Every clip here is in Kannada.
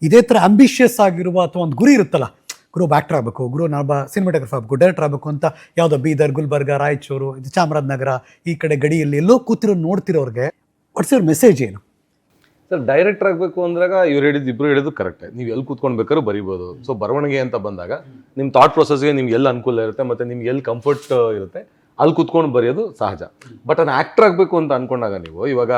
ಇದೇ ಥರ ಅಂಬಿಷಿಯಸ್ ಆಗಿರುವ ಅಥವಾ ಒಂದು ಗುರಿ ಇರುತ್ತಲ್ಲ, ಗುರು ಆ್ಯಕ್ಟರ್ ಆಗಬೇಕು, ಗುರು ನಾನೊಬ್ಬ ಸಿನಿಮಾಟೋಗ್ರಫರ್ ಆಗಬೇಕು, ಡೈರೆಕ್ಟರ್ ಆಗಬೇಕು ಅಂತ ಯಾವುದೋ ಬೀದರ್, ಗುಲ್ಬರ್ಗ, ರಾಯಚೂರು, ಇದು ಚಾಮರಾಜನಗರ, ಈ ಕಡೆ ಗಡಿಯಲ್ಲಿ ಎಲ್ಲೋ ಕೂತಿರೋ ನೋಡ್ತಿರೋರಿಗೆ ವಾಟ್ಸ್ ಯುವರ್ ಮೆಸೇಜ್ ಏನು? ಸರ್ ಡೈರೆಕ್ಟರ್ ಆಗಬೇಕು ಅಂದಾಗ ಇಬ್ರು ಹೇಳಿದ್ದು ಕರೆಕ್ಟ್. ನೀವು ಎಲ್ಲಿ ಕೂತ್ಕೊಂಡು ಬೇಕಾದ್ರೂ ಬರಿಬೋದು. ಸೊ ಬರವಣಿಗೆ ಅಂತ ಬಂದಾಗ ನಿಮ್ಮ ಥಾಟ್ ಪ್ರೊಸೆಸ್ಗೆ ನಿಮ್ಗೆ ಎಲ್ಲಿ ಅನುಕೂಲ ಇರುತ್ತೆ ಮತ್ತು ನಿಮ್ಗೆ ಎಲ್ಲಿ ಕಂಫರ್ಟ್ ಇರುತ್ತೆ ಅಲ್ಲಿ ಕೂತ್ಕೊಂಡು ಬರೆಯೋದು ಸಹಜ. ಬಟ್ ನಾನು ಆ್ಯಕ್ಟರ್ ಆಗಬೇಕು ಅಂತ ಅಂದ್ಕೊಂಡಾಗ ನೀವು ಇವಾಗ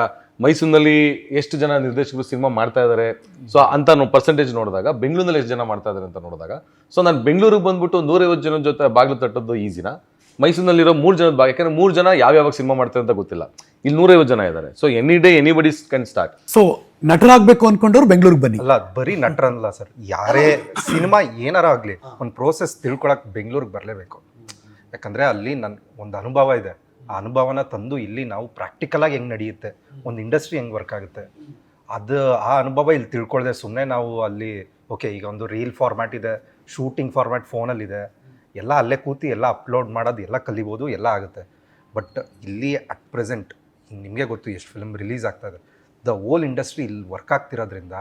ಮೈಸೂರಿನಲ್ಲಿ ಎಷ್ಟು ಜನ ನಿರ್ದೇಶಕರು ಸಿನಿಮಾ ಮಾಡ್ತಾ ಇದ್ದಾರೆ, ಸೊ ಅಂತ ಪರ್ಸೆಂಟೇಜ್ ನೋಡಿದಾಗ ಬೆಂಗಳೂರಿನಲ್ಲಿ ಎಷ್ಟು ಜನ ಮಾಡ್ತಾ ಇದ್ದಾರೆ ಅಂತ ನೋಡಿದಾಗ, ಸೊ ನಾನು ಬೆಂಗಳೂರಿಗೆ ಬಂದ್ಬಿಟ್ಟು 150 ಜನದ ಜೊತೆ ಬಾಗಿಲು ತಟ್ಟದ್ದು ಈಸಿನ, ಮೈಸೂರಿನಲ್ಲಿರೋ 3 ಜನದ ಯಾಕಂದ್ರೆ 3 ಜನ ಯಾವ್ಯಾವ ಸಿನಿಮಾ ಮಾಡ್ತಾರೆ ಅಂತ ಗೊತ್ತಿಲ್ಲ, ಇಲ್ಲಿ 150 ಜನ ಇದ್ದಾರೆ. So any day anybody can start. So ನಟರಾಗಬೇಕು ಅನ್ಕೊಂಡವ್ರು ಬೆಂಗಳೂರಿಗೆ ಬನ್ನಿ. ಅಲ್ಲ, ಬರೀ ನಟರಲ್ಲ ಸರ್, ಯಾರೇ ಸಿನಿಮಾ ಏನಾರ ಆಗಲಿ ಒಂದು ಪ್ರೋಸೆಸ್ ತಿಳ್ಕೊಳಕ್ಕೆ ಬೆಂಗಳೂರಿಗೆ ಬರಲೇಬೇಕು. ಯಾಕಂದರೆ ಅಲ್ಲಿ ನನ್ನ ಒಂದು ಅನುಭವ ಇದೆ. ಆ ಅನುಭವನ ತಂದು ಇಲ್ಲಿ ನಾವು ಪ್ರಾಕ್ಟಿಕಲಾಗಿ ಹೆಂಗೆ ನಡೆಯುತ್ತೆ, ಒಂದು ಇಂಡಸ್ಟ್ರಿ ಹೆಂಗೆ ವರ್ಕ್ ಆಗುತ್ತೆ, ಅದು ಆ ಅನುಭವ ಇಲ್ಲಿ ತಿಳ್ಕೊಳ್ದೆ ಸುಮ್ಮನೆ ನಾವು ಅಲ್ಲಿ ಓಕೆ ಈಗ ಒಂದು ರೀಲ್ ಫಾರ್ಮ್ಯಾಟ್ ಇದೆ, ಶೂಟಿಂಗ್ ಫಾರ್ಮ್ಯಾಟ್ ಫೋನಲ್ಲಿದೆ, ಎಲ್ಲ ಅಲ್ಲೇ ಕೂತಿ ಎಲ್ಲ ಅಪ್ಲೋಡ್ ಮಾಡೋದು ಎಲ್ಲ ಕಲಿಬೋದು, ಎಲ್ಲ ಆಗುತ್ತೆ. ಬಟ್ ಇಲ್ಲಿ ಅಟ್ ಪ್ರೆಸೆಂಟ್ ನಿಮಗೆ ಗೊತ್ತು ಎಷ್ಟು ಫಿಲ್ಮ್ ರಿಲೀಸ್ ಆಗ್ತಾಯಿದೆ. ದ ಹೋಲ್ ಇಂಡಸ್ಟ್ರಿ ಇಲ್ಲಿ ವರ್ಕ್ ಆಗ್ತಿರೋದ್ರಿಂದ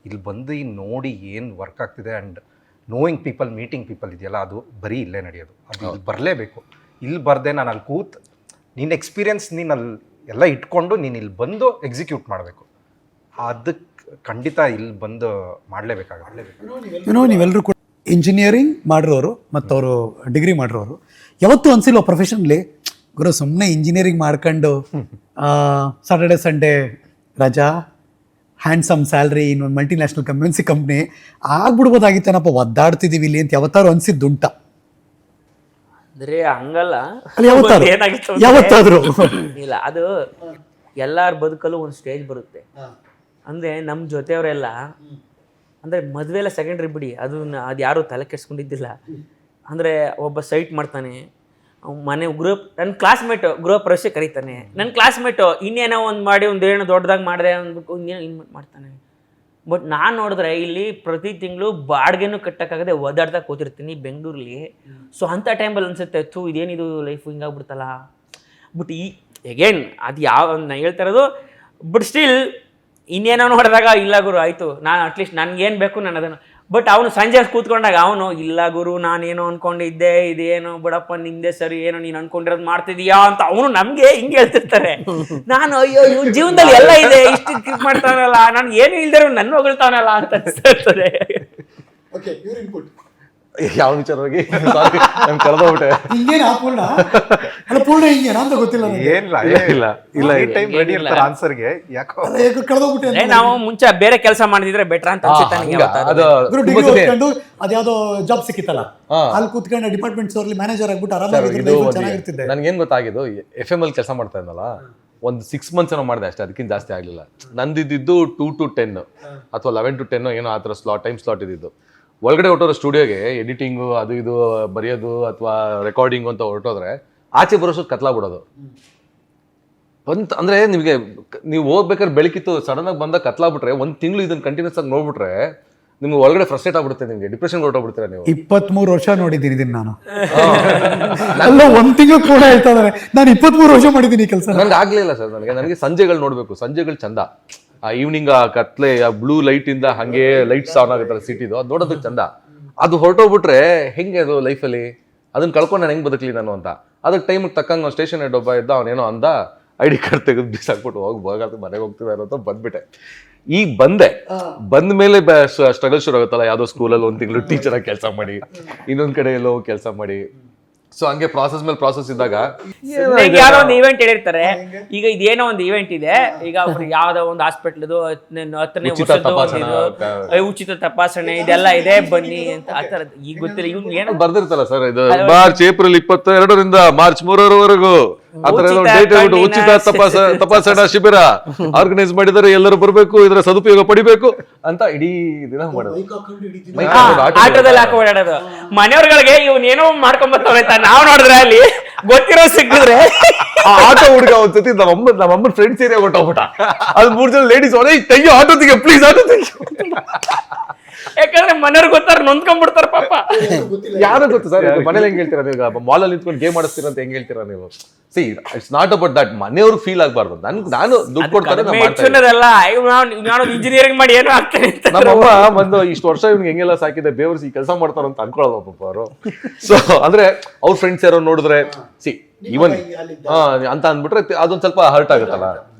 ಇಲ್ಲಿ ಬಂದು ನೋಡಿ ಏನು ವರ್ಕ್ ಆಗ್ತಿದೆ and knowing people, meeting people ಇದೆಯಲ್ಲ, ಅದು ಬರೀ ಇಲ್ಲೇ ನಡೆಯೋದು. ಅದು ಇಲ್ಲಿ ಬರಲೇಬೇಕು. ಇಲ್ಲಿ ಬರದೆ ನಾನು ಅಲ್ಲಿ ಕೂತ್ ನಿನ್ನ ಎಕ್ಸ್ಪೀರಿಯನ್ಸ್ ನೀನು ಅಲ್ಲಿ ಎಲ್ಲ ಇಟ್ಕೊಂಡು ನೀನು ಇಲ್ಲಿ ಬಂದು ಎಕ್ಸಿಕ್ಯೂಟ್ ಮಾಡಬೇಕು. ಅದಕ್ಕೆ ಖಂಡಿತ ಇಲ್ಲಿ ಬಂದು ಮಾಡಲೇಬೇಕಾಗಲೇಬೇಕು. ನೀವೆಲ್ಲರೂ ಕೂಡ ಇಂಜಿನಿಯರಿಂಗ್ ಮಾಡಿರೋರು ಮತ್ತು ಅವರು ಡಿಗ್ರಿ ಮಾಡಿರೋರು ಯಾವತ್ತೂ ಅನ್ಸಿಲ್ವ ಪ್ರೊಫೆಷನ್ಲಿ ಗುರು ಸುಮ್ಮನೆ ಇಂಜಿನಿಯರಿಂಗ್ ಮಾಡ್ಕೊಂಡು ಸಾಟರ್ಡೆ ಸಂಡೇ ರಜಾ, ಹ್ಯಾಂಡ್ಸಮ್ ಸ್ಯಾಲ್ರಿ, ಇನ್ನೊಂದು ಮಲ್ಟಿನ್ಯಾಷನಲ್ ಕಮ್ಯುನ್ಸಿ ಕಂಪ್ನಿ ಆಗ್ಬಿಡ್ಬೋದಾಗಿತ್ತೇನಪ್ಪ, ಒದ್ದಾಡ್ತಿದ್ದೀವಿ ಇಲ್ಲಿ ಅಂತ ಯಾವತ್ತಾರು ಅನ್ಸಿದ್ದುಂಟ? ಅಂದ್ರೆ ಹಂಗಲ್ಲ, ಯಾವತ್ತಾದ್ರು ಇಲ್ಲ. ಅದು ಎಲ್ಲಾರ ಬದುಕಲ್ಲೂ ಒಂದು ಸ್ಟೇಜ್ ಬರುತ್ತೆ. ಅಂದ್ರೆ ನಮ್ಮ ಜೊತೆಯವರೆಲ್ಲ ಅಂದ್ರೆ ಮದುವೆ ಎಲ್ಲ ಸೆಕೆಂಡ್ರಿ ಬಿಡಿ, ಅದು ಯಾರು ತಲೆ ಕೆಡ್ಸ್ಕೊಂಡಿದ್ದಿಲ್ಲ. ಅಂದ್ರೆ ಒಬ್ಬ ಸೈಟ್ ಮಾಡ್ತಾನೆ, ಮನೆ ನನ್ನ ಕ್ಲಾಸ್ಮೇಟು ಗೃಹ ಪ್ರವೇಶ ಕರೀತಾನೆ, ನನ್ನ ಕ್ಲಾಸ್ಮೇಟು ಇನ್ನೇನೋ ಒಂದು ಮಾಡಿ ಒಂದೇನು ದೊಡ್ಡದಾಗಿ ಮಾಡಿದೆ ಅಂದ್ಬಿಟ್ಟು ಇನ್ನೇನು ಮಾಡ್ತಾನೆ. ಬಟ್ ನಾನು ನೋಡಿದ್ರೆ ಇಲ್ಲಿ ಪ್ರತಿ ತಿಂಗಳು ಬಾಡಿಗೆನೂ ಕಟ್ಟೋಕ್ಕಾಗದೆ ಓದಾಡ್ತಾ ಕೂತಿರ್ತೀನಿ ಬೆಂಗಳೂರಲ್ಲಿ. ಸೊ ಅಂಥ ಟೈಮಲ್ಲಿ ಅನಿಸುತ್ತೆ, ಇದೇನಿದು ಲೈಫು ಹಿಂಗಾಗ್ಬಿಡ್ತಲ್ಲ. ಬಟ್ ಎಗೇನ್ ಅದು ನಾನು ಹೇಳ್ತಾ ಇರೋದು. ಬಟ್ ಸ್ಟಿಲ್ ಇನ್ನೇನೋ ನೋಡಿದಾಗ ಇಲ್ಲ ಗುರು ಆಯಿತು, ನಾನು ಅಟ್ಲೀಸ್ಟ್ ನನಗೇನು ಬೇಕು ನಾನು ಅದನ್ನು. ಬಟ್ ಅವನು ಸಂಜೆ ಕೂತ್ಕೊಂಡಾಗ ಅವನು ಇಲ್ಲ ಗುರು ನಾನೇನೋ ಅಂದ್ಕೊಂಡಿದ್ದೆ, ಇದೇನೋ ಬಿಡಪ್ಪ ನಿಂದೆ ಸರಿ, ಏನೋ ನೀನು ಅನ್ಕೊಂಡಿರೋದು ಮಾಡ್ತಿದೀಯಾ ಅಂತ ಅವನು ನಮಗೆ ಹಿಂಗೆ ಹೇಳ್ತಿರ್ತಾರೆ. ನಾನು ಅಯ್ಯೋ ಇವ್ನ ಜೀವನದಲ್ಲಿ ಎಲ್ಲ ಇದೆ, ಇಷ್ಟು ಮಾಡ್ತಾನಲ್ಲ, ನಾನು ಏನು ಇಲ್ದಿರೋ ನನ್ನ ಹೊಗಳ್ತಾನಲ್ಲ ಅಂತ ಅನಿಸ್ತಿರ್ತದೆ. ಯಾವ ವಿಚಾರವಾಗಿ ನಾನು ಕಳೆದೋಗ್ಬಿಟ್ಟೆ. ನಾವು ಮುಂಚೆ ಬೇರೆ ಕೆಲಸ ಮಾಡಿದ್ರೆ ಬೆಟರ್ ಅಂತ ಅದ್ಯಾವ್ದೋ ಜಾಬ್ ಸಿಕ್ಕಿತ್ತಲ್ಲ, ಅಲ್ಲಿ ಕೂತ್ಕೊಂಡು ಡಿಪಾರ್ಟ್ಮೆಂಟ್ ಸ್ಟೋರ್ಲಿ ಮ್ಯಾನೇಜರ್ ಆಗ್ಬಿಟ್ಟು ಆರಾಮಾಗಿರ್ತಿದ್ದೆ. ನನ್ಗೇನ್ ಗೊತ್ತಾಗಿದ್ದು, FM ಅಲ್ಲಿ ಕೆಲಸ ಮಾಡ್ತಾ ಇದ್ನಲ್ಲ, ಒಂದು 6 months ಏನೋ ಮಾಡಿದೆ ಅಷ್ಟೇ, ಅದಕ್ಕಿಂತ ಜಾಸ್ತಿ ಆಗಲಿಲ್ಲ. ನಂದಿದ್ದು 2 to 10 ಅಥವಾ 11 to 10 ಏನೋ ಆ ಥರ ಟೈಮ್ ಸ್ಲಾಟ್ ಇದ್ದಿದ್ದು. ಒಳಗಡೆ ಹೊರಟೋದ್ರೆ ಸ್ಟುಡಿಯೋಗೆ ಎಡಿಟಿಂಗು ಅದು ಇದು ಬರೆಯೋದು ಅಥವಾ ರೆಕಾರ್ಡಿಂಗು ಅಂತ ಹೊರಟೋದ್ರೆ ಆಚೆ ಬರೋಷ್ಟು ಕತ್ಲಾಗ್ಬಿಡೋದು ಅಂದರೆ ನಿಮಗೆ ನೀವು ಹೋಗ್ಬೇಕಾದ್ರೆ ಬೆಳಕಿತ್ತು ಸಡನ್ನಾಗಿ ಬಂದಾಗ ಕತ್ಲಾಗ್ಬಿಟ್ರೆ 1 ತಿಂಗಳು ಇದನ್ನು ಕಂಟಿನ್ಯೂಸ್ ಆಗಿ ನೋಡ್ಬಿಟ್ರೆ ನಿಮ್ಗೆ ಒಳಗಡೆ ಫ್ರಸ್ಟ್ರೇಟ್ ಆಗ್ಬಿಡುತ್ತೆ, ನಿಮಗೆ ಡಿಪ್ರೆಷನ್ ಹೊರಟೋಗ್ಬಿಡ್ತೀರ ನೀವು. 23 ವರ್ಷ ನೋಡಿದ್ದೀನಿ ಇದನ್ನು ನಾನು. ಅಲ್ಲ 1 ತಿಂಗಳು ಕೂಡ ಹೇಳ್ತಾ ಇದ್ದಾರೆ, ನಾನು 23 ವರ್ಷ ಮಾಡಿದ್ದೀನಿ ಕೆಲಸ. ನನಗೆ ಆಗಲಿಲ್ಲ ಸರ್, ನನಗೆ ಸಂಜೆಗಳು ನೋಡಬೇಕು, ಸಂಜೆಗಳು ಚಂದ. ಆ ಈವ್ನಿಂಗ್ ಆ ಕತ್ಲೆ ಆ ಬ್ಲೂ ಲೈಟ್ ಇಂದ ಹಂಗೆ ಲೈಟ್ಸ್ ಆನ್ ಆಗುತ್ತಲ್ಲ ಸಿಟಿದು, ಅದು ನೋಡೋದಕ್ಕೆ ಚಂದ. ಅದು ಹೊರಟೋಗ್ಬಿಟ್ರೆ ಹೆಂಗೆ ಅದು ಲೈಫಲ್ಲಿ, ಅದನ್ನ ಕಳ್ಕೊಂಡು ನಾನು ಹೆಂಗೆ ಬದುಕಲಿ ನಾನು ಅಂತ. ಅದಕ್ಕೆ ಟೈಮಿಗೆ ತಕ್ಕಂಗೆ ನಾವು ಸ್ಟೇಷನ್ ಹೆಡ್ ಒಬ್ಬ ಇದ್ದ, ಅವನೇನೋ ಅಂದ, ID ಕಾರ್ಡ್ ತೆಗೆದು ಬಿಸಾಕ್ಬಿಟ್ಟು ಹೋಗಿ ಮನೆಗೆ ಹೋಗ್ತಿದ್ದಾರೆ ಅಂತ ಬಂದ್ಬಿಟ್ಟೆ. ಈಗ ಬಂದ ಮೇಲೆ ಸ್ಟ್ರಗಲ್ ಶುರು ಆಗುತ್ತಲ್ಲ, ಯಾವುದೋ ಸ್ಕೂಲಲ್ಲಿ 1 ತಿಂಗಳು ಟೀಚರ್ ಆಗಿ ಕೆಲಸ ಮಾಡಿ, ಇನ್ನೊಂದ್ ಕಡೆ ಎಲ್ಲೋ ಕೆಲಸ ಮಾಡಿ, ಸೊ ಹಂಗೆ ಪ್ರಾಸೆಸ್ ಮೇಲೆ ಪ್ರಾಸೆಸ್ ಇದ್ದಾಗ ಯಾರೋ ಒಂದು ಈವೆಂಟ್ ಹೇಳಿರ್ತಾರೆ. ಈಗ ಇದೇನೋ ಒಂದು ಈವೆಂಟ್ ಇದೆ, ಈಗ ಯಾವ್ದೋ ಒಂದು ಹಾಸ್ಪಿಟ್ಲದು 10ನೇ ಉಚಿತ ತಪಾಸಣೆ ಇದೆಲ್ಲ ಇದೆ ಬನ್ನಿ ಅಂತ ಆ ಥರದ್ದು. ಈಗ ಗೊತ್ತಿಲ್ಲ ಇವ್ನು ಏನೋ ಬರ್ದಿರ್ತಲ್ಲ ಸರ್, ಇದು ಮಾರ್ಚ್ ಏಪ್ರಿಲ್ 22ರಿಂದ ಮಾರ್ಚ್ 3ರವರೆಗೂ ಆತರ ಡೇಟ್ ಹೇಳ್ಬಿಟ್ಟು ಉಚಿತ ತಪಾಸಣಾ ಶಿಬಿರ ಆರ್ಗನೈಸ್ ಮಾಡಿದರೆ ಎಲ್ಲರೂ ಬರಬೇಕು, ಇದರ ಸದುಪಯೋಗ ಪಡಿಬೇಕು ಅಂತ ಇಡೀ ದಿನ ಮಾಡೋದು. ಆಟೋದಲ್ಲಿ ಹಾಕಿ ಓಡಾಡೋದು. ಮನೆಯವ್ರಗಳಿಗೆ ಇವನೇನೋ ಮಾಡ್ಕೊಂಡ್ ಬರ್ತಾವ್ರೆ, ನಾವ್ ನೋಡಿದ್ರೆ ಅಲ್ಲಿ ಗೊತ್ತಿರೋ ಸಿಕ್ಕಿದ್ರೆ ಆಟೋ ಹುಡುಗ ಒಂದ್ಸತಿ ನಮ್ಮಮ್ಮನ ಫ್ರೆಂಡ್ಸ್ ಏರಿಯಾ ಹೊಟ್ಟೋಗ್ಬಿಟ್ಟ. ಅದು 3 ಜನ ಲೇಡೀಸ್ ತೆಗಿಯೋ ಆಟೋ ತೆಗಿಯೋ ಪ್ಲೀಸ್ ಆಟೋ ತೆಗಿಯೋ. ಯಾಕಂದ್ರೆ ಮನೆಯವ್ರಿಗೆ ಗೊತ್ತಾರ ನೊಂದ್ಕೊಂಡ್ಬಿಡ್ತಾರ ಪಾಪ. ಯಾರು ಗೊತ್ತು ಸರ್, ಮನೇಲಿ ಹೆಂಗ್ ಹೇಳ್ತೀರಾ ನೀವು, ಮಾಲಲ್ಲಿ ನಿಂತ್ಕೊಂಡು ಗೇಮ್ ಆಡಿಸ್ತೀರಾ ಅಂತ ಹೆಂಗ್ ಹೇಳ್ತೀರಾ ನೀವು? C it's not about that, ಮನೆಯವ್ರು ಫೀಲ್ ಆಗ್ಬಾರ್ದು. ನಾನು ದುಡ್ಡು ಕೊಡ್ತಾರೆ ನಾನು ಇಂಜಿನಿಯರಿಂಗ್ ಮಾಡಿ ಏನೋ ಆಗ್ತೇನೆ ಅಂತ. ನಮ್ಮಮ್ಮ ಬಂದು ಇಷ್ಟು ವರ್ಷ ಇವ್ನಿಗೆ ಹೆಂಗೆಲ್ಲ ಸಾಕಿದೆ, ಬೇವರ್ಸಿ ಈ ಕೆಲಸ ಮಾಡ್ತಾರ ಅಂತ ಅನ್ಕೊಳ್ಳೋದು ಪಾಪ ಅವರು. ಸೊ ಅಂದ್ರೆ ಅವ್ರ ಫ್ರೆಂಡ್ಸ್ ಯಾರೋ ನೋಡಿದ್ರೆ ಸಿ ಇವನ್ ಅಂತ ಅಂದ್ಬಿಟ್ರೆ ಅದೊಂದ್ ಸ್ವಲ್ಪ ಹರ್ಟ್ ಆಗುತ್ತಲ್ಲ.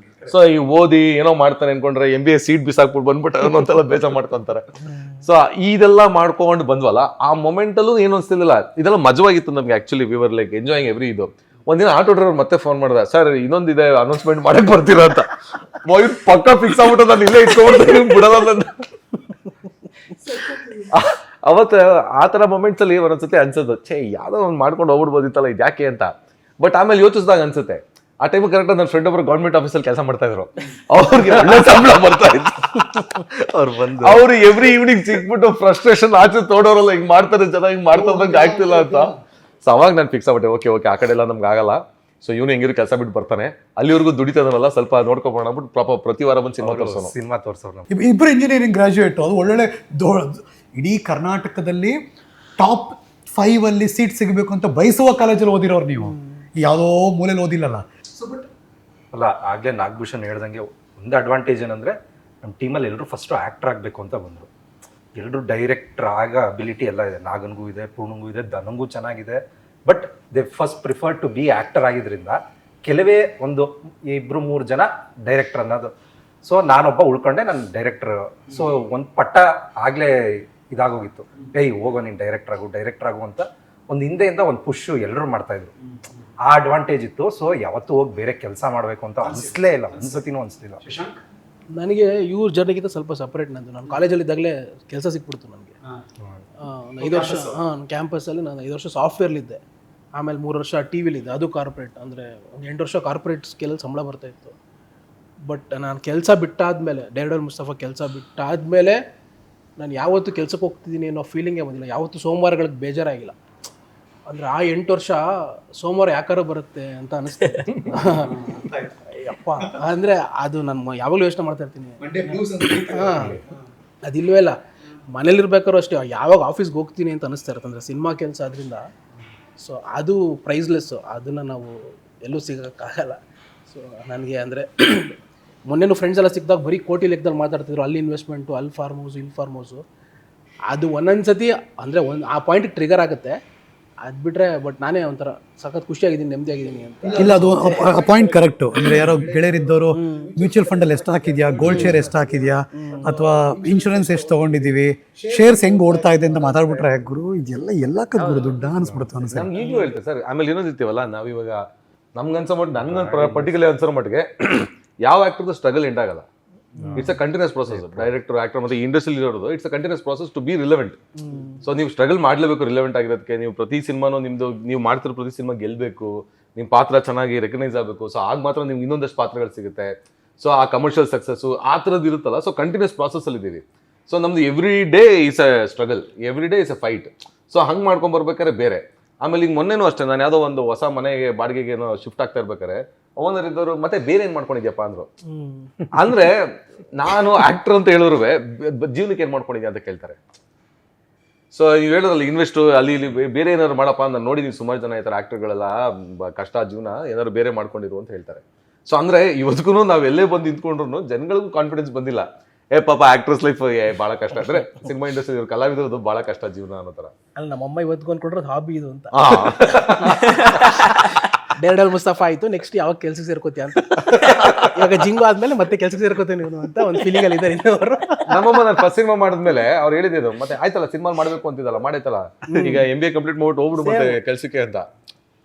ಸೊ ಈ ಓದಿ ಏನೋ ಮಾಡ್ತಾನೆ ಅನ್ಕೊಂಡ್ರೆ MBA ಸೀಟ್ ಬಿಸಾಕ್ಬಿಟ್ಟು ಬಂದ್ಬಿಟ್ಟು ಅನ್ನೋಂತೆಲ್ಲ ಬೇಜಾರ್ ಮಾಡ್ಕೊಂತಾರೆ. ಸೊ ಇದೆಲ್ಲ ಮಾಡ್ಕೊಂಡು ಬಂದ್ವಲ್ಲ, ಆ ಮೊಮೆಂಟ್ ಅಲ್ಲೂ ಏನು ಅನ್ಸ್ತಿರ್ಲಿಲ್ಲ, ಇದೆಲ್ಲ ಮಜವಾಗಿತ್ತು ನಮ್ಗೆ. Actually we were like enjoying every ಇದು. ಒಂದಿನ ಆಟೋ ಡ್ರೈವರ್ ಮತ್ತೆ ಫೋನ್ ಮಾಡಿದ, ಸರ್ ಇನ್ನೊಂದಿದೆ ಅನೌನ್ಸ್ಮೆಂಟ್ ಮಾಡಕ್ ಬರ್ತೀರಾ ಅಂತ. ಪಕ್ಕ ಫಿಕ್ಸ್ ಆಗ್ಬಿಟ್ಟು ನಾನು ಇಲ್ಲೇ ಇಟ್ಕೊಂಡ್ಬಿಡ್ತೀನಿ ಬಿಡಲ್ಲ ಅಂತ. ಅವತ್ತು ಆ ತರ ಮೊಮೆಂಟ್ಸ್ ಅಲ್ಲಿ ಒಂದೊಂದ್ಸತಿ ಅನ್ಸೋದು, ಛೇ ಯಾವ್ದೋ ಒಂದು ಮಾಡ್ಕೊಂಡು ಹೋಗ್ಬಿಡ್ಬೋದಿತ್ತಲ್ಲ ಇದು ಯಾಕೆ ಅಂತ. ಬಟ್ ಆಮೇಲೆ ಯೋಚಿಸಿದಾಗ ಅನ್ಸುತ್ತೆ, ಆ ಟೈಮ್ ಕರೆಕ್ಟ್ ನನ್ನ ಫ್ರೆಂಡ್ ಒಬ್ರು ಗೌರ್ಮೆಂಟ್ ಆಫೀಸಲ್ಲಿ ಕೆಲಸ ಮಾಡ್ತಾ ಇದ್ರು, ಅವ್ರಿಗೆ ಒಳ್ಳೆ ಸಂಬಳ ಬರ್ತಾ ಇತ್ತು. ಅವ್ರು ಎವ್ರಿ ಈವ್ನಿಂಗ್ ಸಿಕ್ಬಿಟ್ಟು ಫ್ರಸ್ಟ್ರೇಷನ್ ಆಚೆ ತೋಡೋರಲ್ಲ, ಹಿಂಗ್ ಮಾಡ್ತಾರೆ ಜನ, ಹಿಂಗ್ ಮಾಡ್ತಾರೆ ಆಗ್ತಿಲ್ಲ ಅಂತ. ಸೊ ಅವಾಗ ನಾನು ಫಿಕ್ಸ್ ಆಗ್ಬಿಟ್ಟೆ, ಓಕೆ ಆ ಕಡೆ ಎಲ್ಲ ನಮ್ಗೆ ಆಗಲ್ಲ. ಸೊ ಇವನು ಹೆಂಗಿರು ಕೆಲಸ ಬಿಟ್ಟು ಬರ್ತಾನೆ, ಅಲ್ಲಿವರೆಗೂ ದುಡಿತದನಲ್ಲ ಸ್ವಲ್ಪ ನೋಡ್ಕೊಬೋಣ ಅಂದ್ಬಿಟ್ಟು ಪ್ರತಿ ವಾರ ಬಂದು ಸಿನಿಮಾ ತೋರಿಸೋರು. ಇಬ್ಬರು ಇಂಜಿನಿಯರಿಂಗ್ ಗ್ರಾಜ್ಯುಯೇಟ್, ಅದು ಒಳ್ಳೊಳ್ಳೆ ಇಡೀ ಕರ್ನಾಟಕದಲ್ಲಿ ಟಾಪ್ 5 ಅಲ್ಲಿ ಸೀಟ್ ಸಿಗಬೇಕು ಅಂತ ಬಯಸುವ ಕಾಲೇಜಲ್ಲಿ ಓದಿರೋರು ನೀವು, ಯಾವುದೋ ಮೂಲೆಯಲ್ಲಿ ಓದಿಲ್ಲಲ್ಲ. ಅಲ್ಲ, ಆಗ್ಲೇ ನಾಗಭೂಷಣ್ ಹೇಳ್ದಂಗೆ ಒಂದು ಅಡ್ವಾಂಟೇಜ್ ಏನಂದ್ರೆ ನಮ್ಮ ಟೀಮಲ್ಲಿ ಎಲ್ಲರೂ ಫಸ್ಟ್ ಆಕ್ಟರ್ ಆಗಬೇಕು ಅಂತ ಬಂದರು. ಎಲ್ಲರೂ ಡೈರೆಕ್ಟರ್ ಆಗ ಅಬಿಲಿಟಿ ಎಲ್ಲ ಇದೆ, ನಾಗನ್ಗೂ ಇದೆ, ಪೂರ್ಣಂಗೂ ಇದೆ, ಧನಂಗೂ ಚೆನ್ನಾಗಿದೆ. But they first prefer to be actor ಆಗಿದ್ರಿಂದ ಕೆಲವೇ ಒಂದು 2-3 ಜನ ಡೈರೆಕ್ಟರ್ ಅನ್ನೋದು. ಸೊ ನಾನೊಬ್ಬ ಉಳ್ಕೊಂಡೆ, ನಾನು ಡೈರೆಕ್ಟರ್. ಸೊ ಒಂದು ಪಟ್ಟ ಆಗಲೇ ಇದಾಗೋಗಿತ್ತು, ಹೋಗೋ ನೀನು ಡೈರೆಕ್ಟರ್ ಆಗು ಅಂತ ಒಂದು ಹಿಂದೆಯಿಂದ ಒಂದು ಪುಷು ಎಲ್ಲರೂ ಮಾಡ್ತಾಯಿದ್ರು. ಆ ಅಡ್ವಾಂಟೇಜ್ ಇತ್ತು. ಸೊ ಯಾವತ್ತೂ ಹೋಗಿ ಬೇರೆ ಕೆಲಸ ಮಾಡಬೇಕು ಅಂತ ಅನಿಸ್ಲೇ ಇಲ್ಲ, ಒಂದ್ಸತಿನೂ ಅನಿಸ್ಲಿಲ್ಲ. ನನಗೆ ಇವ್ರ ಜರ್ನಿಗಿಂತ ಸ್ವಲ್ಪ ಸಪ್ರೇಟ್ ನಂದು. ನಾನು ಕಾಲೇಜಲ್ಲಿದ್ದಾಗಲೇ ಕೆಲಸ ಸಿಕ್ಬಿಡ್ತು ನನಗೆ. 5 ವರ್ಷ ಕ್ಯಾಂಪಸ್ಸಲ್ಲಿ ನಾನು 5 ವರ್ಷ ಸಾಫ್ಟ್ವೇರ್ಲಿದ್ದೆ. ಆಮೇಲೆ 3 ವರ್ಷ TVಲಿದ್ದೆ, ಅದು ಕಾರ್ಪೊರೇಟ್. ಅಂದರೆ ಒಂದು 8 ವರ್ಷ ಕಾರ್ಪೊರೇಟ್ ಸ್ಕೇಲಲ್ಲಿ ಸಂಬಳ ಬರ್ತಾಯಿತ್ತು. ಬಟ್ ನಾನು ಕೆಲಸ ಬಿಟ್ಟಾದಮೇಲೆ, ಡೈರೆಕ್ಟರ್ ಮುಸ್ತಫಾ ಕೆಲಸ ಬಿಟ್ಟಾದಮೇಲೆ ನಾನು ಯಾವತ್ತೂ ಕೆಲಸಕ್ಕೆ ಹೋಗ್ತಿದ್ದೀನಿ ಅನ್ನೋ ಫೀಲಿಂಗೇ ಬಂದಿಲ್ಲ. ಯಾವತ್ತೂ ಸೋಮವಾರಗಳಿಗೆ ಬೇಜಾರಾಗಿಲ್ಲ. ಅಂದರೆ ಆ 8 ವರ್ಷ ಸೋಮವಾರ ಯಾಕಾರು ಬರುತ್ತೆ ಅಂತ ಅನಿಸ್ತದೆ. ಅಪ್ಪ ಅಂದರೆ ಅದು ನಾನು ಯಾವಾಗಲೂ ಯೋಚನೆ ಮಾಡ್ತಾ ಇರ್ತೀನಿ. ಅದಿಲ್ವೇ ಇಲ್ಲ, ಮನೇಲಿರ್ಬೇಕಾದ್ರೂ ಅಷ್ಟೇ, ಯಾವಾಗ ಆಫೀಸ್ಗೆ ಹೋಗ್ತೀನಿ ಅಂತ ಅನಿಸ್ತಾ ಇರುತ್ತೆ. ಅಂದರೆ ಸಿನಿಮಾ ಕೆಲಸ ಅದರಿಂದ. ಸೊ ಅದು ಪ್ರೈಸ್ಲೆಸ್ಸು, ಅದನ್ನು ನಾವು ಎಲ್ಲೂ ಸಿಗೋಕ್ಕಾಗಲ್ಲ. ಸೊ ನನಗೆ ಅಂದರೆ ಮೊನ್ನೆನೂ ಫ್ರೆಂಡ್ಸ್ ಎಲ್ಲ ಸಿಕ್ಕಿದಾಗ ಬರೀ ಕೋಟಿ ಲೆಕ್ಕದಲ್ಲಿ ಮಾತಾಡ್ತಿದ್ರು, ಅಲ್ಲಿ ಇನ್ವೆಸ್ಟ್ಮೆಂಟು, ಅಲ್ಲಿ ಫಾರ್ಮ್ ಹೌಸು, ಇಲ್ಲಿ ಫಾರ್ಮ್ ಹೌಸು. ಅದು ಒಂದೊಂದು ಸತಿ ಅಂದರೆ ಆ ಪಾಯಿಂಟಿಗೆ ಟ್ರಿಗರ್ ಆಗುತ್ತೆ. ಅದು ಬಿಟ್ಟರೆ ಬಟ್ ನಾನೇ ಒಂಥರ ಸಖತ್ ಖುಷಿಯಾಗಿದ್ದೀನಿ, ನೆಮ್ಮದಿಯಾಗಿದ್ದೀನಿ ಅಂತ. ಇಲ್ಲ, ಅದು ಪಾಯಿಂಟ್ ಕರೆಕ್ಟು. ಅಂದರೆ ಯಾರೋ ಗೆಳೆಯರಿದ್ದವರು ಮ್ಯೂಚುವಲ್ ಫಂಡಲ್ಲಿ ಎಷ್ಟು ಹಾಕಿದ್ಯಾ, ಗೋಲ್ಡ್ ಶೇರ್ ಎಷ್ಟು ಹಾಕಿದ್ಯಾ, ಅಥವಾ ಇನ್ಶೂರೆನ್ಸ್ ಎಷ್ಟು ತೊಗೊಂಡಿದ್ದೀವಿ, ಶೇರ್ಸ್ ಹೆಂಗೆ ಓಡ್ತಾ ಇದೆ ಅಂತ ಮಾತಾಡ್ಬಿಟ್ರೆ, ಗುರು ಎಲ್ಲಕ್ಕ ಗುರು ದುಡ್ಡ ಅನಿಸ್ಬಿಡ್ತು ಅನ್ಸ. ನಮ್ಗೆ ಈಗಲೂ ಹೇಳ್ತೇವೆ ಸರ್. ಆಮೇಲೆ ಇನ್ನೊಂದಿರ್ತೀವಲ್ಲ ನಾವಿವಾಗ, ನಮ್ಗೆ ಅನ್ಸೋ ಮಟ್ಟಿಗೆ, ನನ್ನ ಪರ್ಟಿಕ್ಯುಲರ್ ಅನ್ಸೋ ಮಟ್ಟಿಗೆ ಯಾವ ಆಕ್ಟರ್ದು ಸ್ಟ್ರಗಲ್ ಎಂಡ್ ಆಗಲ್ಲ. It's a continuous process. Director, actor ಮತ್ತೆ ಇಂಡಸ್ಟ್ರಿಯಲ್ಲಿ ಇರೋದು it's a continuous process to be relevant. So ನೀವು ಸ್ಟ್ರಗಲ್ ಮಾಡಲೇಬೇಕು ರಿಲೆವೆಂಟ್ ಆಗಿರೋದಕ್ಕೆ. ನೀವು ಪ್ರತಿ ಸಿನಿಮಾನು ನೀವು ಮಾಡ್ತಿರೋ ಪ್ರತಿ ಸಿನಿಮಾ ಗೆಲ್ಲಬೇಕು, ನಿಮ್ಮ ಪಾತ್ರ ಚೆನ್ನಾಗಿ ರೆಕಗ್ನೈಸ್ ಆಗಬೇಕು. ಸೊ ಆಗ ಮಾತ್ರ ನಿಮ್ಗೆ ಇನ್ನೊಂದಷ್ಟು ಪಾತ್ರಗಳು ಸಿಗುತ್ತೆ. ಸೊ ಆ ಕಮರ್ಷಿಯಲ್ ಸಕ್ಸಸ್ಸು ಆ ಥರದ್ದು ಇರುತ್ತಲ್ಲ. ಸೊ ಕಂಟಿನ್ಯೂಸ್ ಪ್ರಾಸೆಸ್ಸಲ್ಲಿ ಇದ್ದೀವಿ. ಸೊ ನಮ್ದು every day is a struggle, every day is a fight. So ಹಂಗೆ ಮಾಡ್ಕೊಂಡು ಬರ್ಬೇಕಾದ್ರೆ ಬೇರೆ. ಆಮೇಲೆ ಈಗ ಮೊನ್ನೆನೂ ಅಷ್ಟೇ, ನಾನು ಯಾವುದೋ ಒಂದು ಹೊಸ ಮನೆಗೆ ಬಾಡಿಗೆಗೆ ಏನೋ ಶಿಫ್ಟ್ ಆಗ್ತಾ ಇರ್ಬೇಕಾರೆ ಓನರ್ ಇದ್ದವರು ಮತ್ತೆ ಬೇರೆ ಏನ್ ಮಾಡ್ಕೊಂಡಿದ್ಯಪ್ಪ ಅಂದ್ರು. ಅಂದ್ರೆ ನಾನು ಆಕ್ಟರ್ ಅಂತ ಹೇಳಿದ್ರು ಜೀವನಕ್ಕೆ ಏನ್ ಮಾಡ್ಕೊಂಡಿದ್ಯಾ ಅಂತ ಕೇಳ್ತಾರೆ. ಸೊ ನೀವು ಹೇಳಿದ್ರಲ್ಲ ಇನ್ವೆಸ್ಟ್ ಅಲ್ಲಿ ಇಲ್ಲಿ ಬೇರೆ ಏನಾದ್ರು ಮಾಡಪ್ಪ ಅಂತ. ನೋಡಿ ನೀವು ಸುಮಾರು ಜನ ಈ ಥರ ಆಕ್ಟರ್ಗಳೆಲ್ಲ ಕಷ್ಟ ಜೀವನ ಏನಾದ್ರು ಬೇರೆ ಮಾಡ್ಕೊಂಡಿರು ಅಂತ ಹೇಳ್ತಾರೆ. ಸೊ ಅಂದ್ರೆ ಇವತ್ತಿಗೂ ನಾವು ಎಲ್ಲೇ ಬಂದು ನಿಂತ್ಕೊಂಡ್ರು ಜನಗಳಿಗೂ ಕಾನ್ಫಿಡೆನ್ಸ್ ಬಂದಿಲ್ಲ. ಪಾಪ ಆಕ್ಟ್ರೆಸ್ ಲೈಫ್ ಭಾಳ ಕಷ್ಟ, ಅಂದ್ರೆ ಸಿನಿಮಾ ಇಂಡಸ್ಟ್ರಿ ಇವ್ರು ಕಲಾವಿದರದು ಭಾಳ ಕಷ್ಟ ಜೀವನ ಅನ್ನೋ ಥರ. ಅಲ್ಲ, ನಮ್ಮಮ್ಮ ಇವತ್ತು ಅನ್ಕೊಂಡ್ರೆ ಹಾಬಿ ಇದು ಅಂತ. ಡೈರೆಕ್ಟರ್ ಮುಸ್ತಫಾ ಆಯಿತು, ನೆಕ್ಸ್ಟ್ ಯಾವಾಗ ಕೆಲ್ಸಕ್ಕೆ ಸೇರ್ಕೋತೀಯ ಅಂತ. ಇವಾಗ ಜಿಂಗು ಆದ್ಮೇಲೆ ಮತ್ತೆ ಕೆಲ್ಸಕ್ಕೆ ಸೇರ್ಕೋತೀನಿ ನೀನು ಅಂತ ಒಂದು ಫೀಲಿಂಗ್ ಅಲ್ಲಿ ಇದ್ದಾರೆ ಇನ್ನವರು. ನಮ್ಮಮ್ಮ ನಾನು ಫಸ್ಟ್ ಸಿನಿಮಾ ಮಾಡಿದ್ಮೇಲೆ ಅವ್ರು ಹೇಳಿದ್ದು, ಮತ್ತೆ ಆಯ್ತಲ್ಲ ಸಿನಿಮಾ ಮಾಡಬೇಕು ಅಂತಿದ್ದಲ್ಲ, ಮಾಡೈತಲ್ಲ, ಈಗ MBA ಕಂಪ್ಲೀಟ್ ಮಾಡ್ಬಿಟ್ಟು ಹೋಗ್ಬಿಡು ಮತ್ತೆ ಕೆಲ್ಸಕ್ಕೆ ಅಂತ.